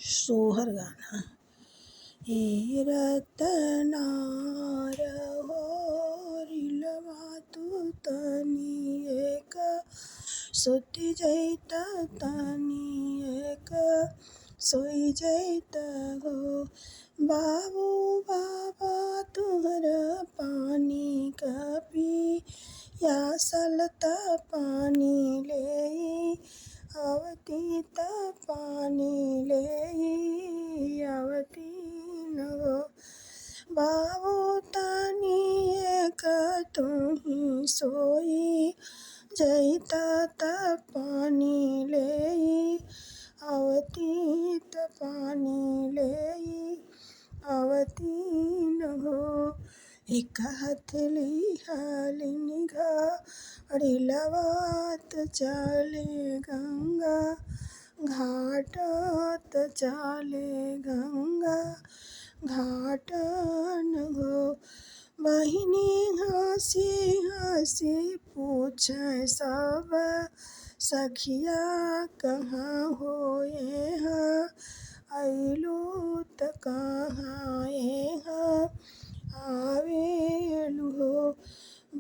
सोहर गाना। ए रतनार हो रिलवा तू तनी एक सुति जैत तनी एक सोई जैत हो बाबू बाबा तुहर पानी कपी या सलत पानी ले अवती त पानी ले अवती न हो बाबू तनी एक तुही सोई जैत त पानी ले अवती त पानी ले अवती न हो एक हथली हलिनी घड़िलवात चले गंगा घाटत चले गंगा घाटन हो बहिनी हंसी हंसी पूछे सब सखिया कहाँ होए हैं अइलू त कहाँ हैं आवेलु हो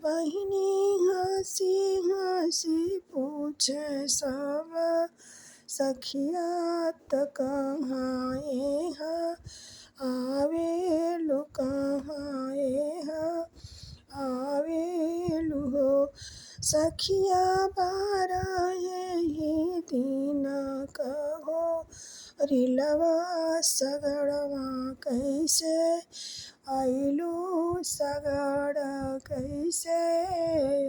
बहिनी हंसी हंसी पूछे सब सखिया त कहाँ हैं आवेलु कहाँ हैं आवेलु हो सखिया बारह ही दिन कहो रिलवा सगड़वा कैसे अइलू सगड़ कैसे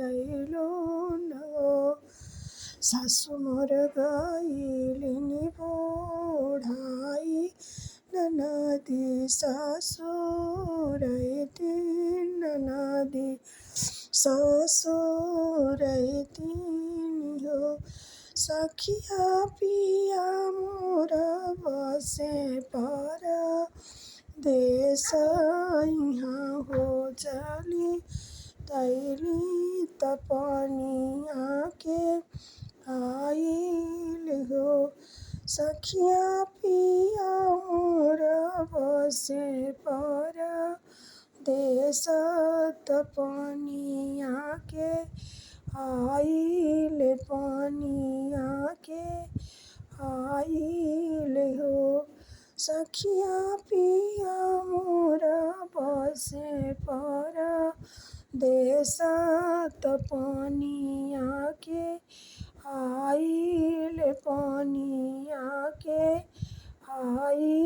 अइलू न हो सासु मोर गइलिनी बुढ़ाई ननदी ससुर दिन ननदी ससुर दिन हो सखिया पिया मोर बसे पर देश यहाँ हो चली तैली तपनिया के आइल हो सखिया पिया मोर बसे पर देश तपनिया के आइल पनिया के आइल हो सखिया पिया मोर बसे पर देश तपनिया के आइल पनिया के आइल